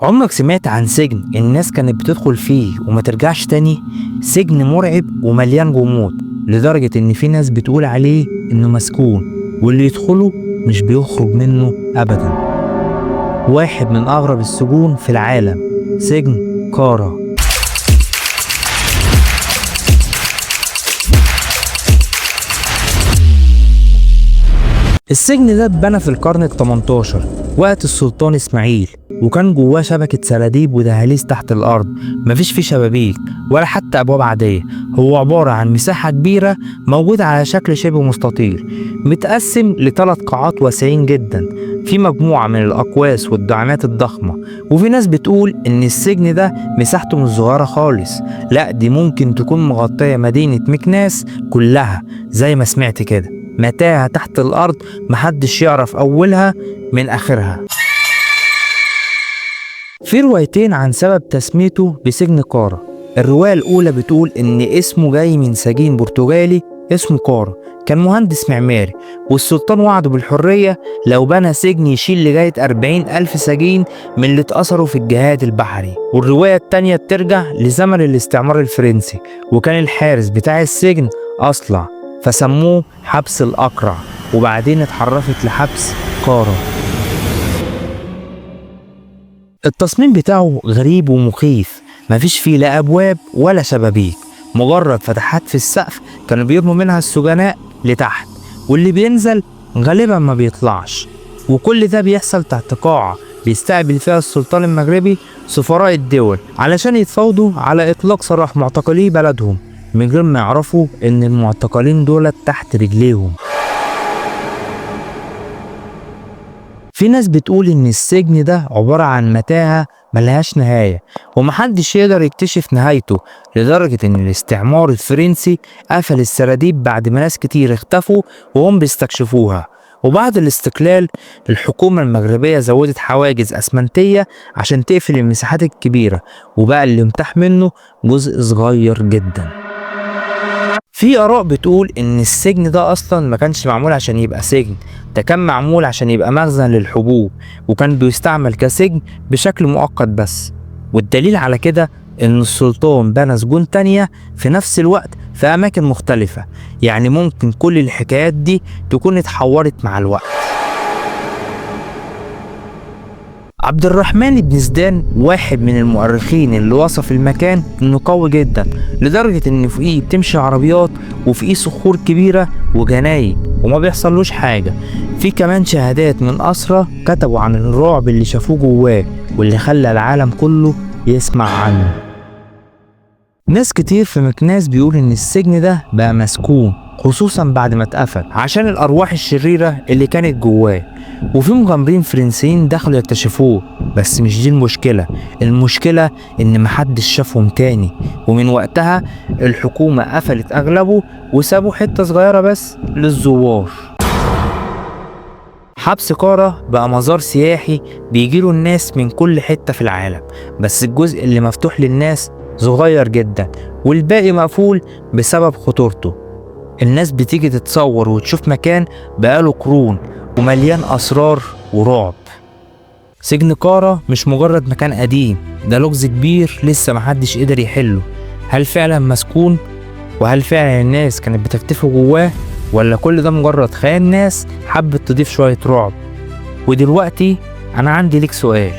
عمرك سمعت عن سجن الناس كانت بتدخل فيه وما ترجعش تاني؟ سجن مرعب ومليان غموض لدرجة إن في ناس بتقول عليه إنه مسكون، واللي يدخله مش بيخرج منه أبدا. واحد من أغرب السجون في العالم، سجن كارا. السجن ده اتبنى في القرن ال18 وقت السلطان اسماعيل، وكان جواه شبكة سراديب ودهاليز تحت الأرض، مفيش فيه شبابيك ولا حتى أبواب عادية. هو عبارة عن مساحة كبيرة موجودة على شكل شبه مستطيل، متقسم ل3 قاعات واسعين جدا، في مجموعة من الأقواس والدعامات الضخمة. وفي ناس بتقول إن السجن ده مساحته مش صغيرة خالص، لأ دي ممكن تكون مغطية مدينة مكناس كلها، زي ما سمعت كده، متاهة تحت الأرض محدش يعرف أولها من آخرها. في روايتين عن سبب تسميته بسجن كارا. الرواية الأولى بتقول إن اسمه جاي من سجين برتغالي اسمه كارا، كان مهندس معماري، والسلطان وعده بالحرية لو بنى سجن يشيل لغاية 40,000 سجين من اللي اتأثروا في الجهاد البحري. والرواية التانية بترجع لزمن الاستعمار الفرنسي، وكان الحارس بتاع السجن أصلع، فسموه حبس الأقرع، وبعدين اتحرفت لحبس كارا. التصميم بتاعه غريب ومخيف، مفيش فيه لا أبواب ولا شبابيك، مجرد فتحات في السقف كانوا بيرموا منها السجناء لتحت، واللي بينزل غالبا ما بيطلعش. وكل ده بيحصل تحت قاعة بيستقبل فيها السلطان المغربي سفراء الدول علشان يتفاوضوا على إطلاق سراح معتقلي بلدهم من غير ما يعرفوا إن المعتقلين دول تحت رجليهم. في ناس بتقول إن السجن ده عبارة عن متاهة ملهاش نهاية، ومحدش يقدر يكتشف نهايته، لدرجة إن الاستعمار الفرنسي قفل السراديب بعد ما ناس كتير اختفوا وهم بيستكشفوها. وبعد الاستقلال الحكومة المغربية زودت حواجز أسمنتية عشان تقفل المساحات الكبيرة، وبقى اللي متاح منه جزء صغير جدا. في آراء بتقول إن السجن ده أصلا ما كانش معمول عشان يبقى سجن، ده كان معمول عشان يبقى مخزن للحبوب، وكان بيستعمل كسجن بشكل مؤقت بس. والدليل على كده إن السلطان بنى سجون تانية في نفس الوقت في أماكن مختلفة، يعني ممكن كل الحكايات دي تكون اتحورت مع الوقت. عبد الرحمن بن زيدان واحد من المؤرخين اللي وصف المكان انه قوي جدا، لدرجة ان فوقيه بتمشي عربيات وفوقيه صخور كبيرة وجناين وما بيحصلوش حاجة. في كمان شهادات من أسرى كتبوا عن الرعب اللي شافوه جواه، واللي خلى العالم كله يسمع عنه. ناس كتير في مكناس بيقول ان السجن ده بقى مسكون، خصوصا بعد ما اتقفل عشان الأرواح الشريرة اللي كانت جواه. وفي مغامرين فرنسيين دخلوا يكتشفوه، بس مش دي المشكلة. المشكلة ان محدش شافهم تاني، ومن وقتها الحكومة قفلت اغلبه وسابوا حتة صغيرة بس للزوار. حبس كارا بقى مزار سياحي بيجيله الناس من كل حتة في العالم، بس الجزء اللي مفتوح للناس صغير جدا، والباقي مقفول بسبب خطورته. الناس بتيجي تتصور وتشوف مكان بقاله قرون ومليان أسرار ورعب. سجن كارا مش مجرد مكان قديم، ده لغز كبير لسه محدش قدر يحله. هل فعلا مسكون؟ وهل فعلا الناس كانت بتختفي جواه؟ ولا كل ده مجرد خيال ناس حبت تضيف شوية رعب؟ ودلوقتي أنا عندي ليك سؤال،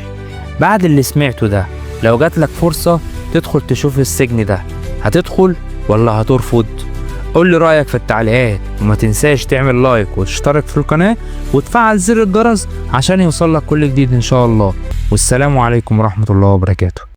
بعد اللي سمعته ده لو جاتلك فرصة تدخل تشوف السجن ده، هتدخل ولا هترفض؟ قول لي رأيك في التعليقات، وما تنساش تعمل لايك وتشترك في القناة وتفعل زر الجرس عشان يوصلك كل جديد إن شاء الله. والسلام عليكم ورحمة الله وبركاته.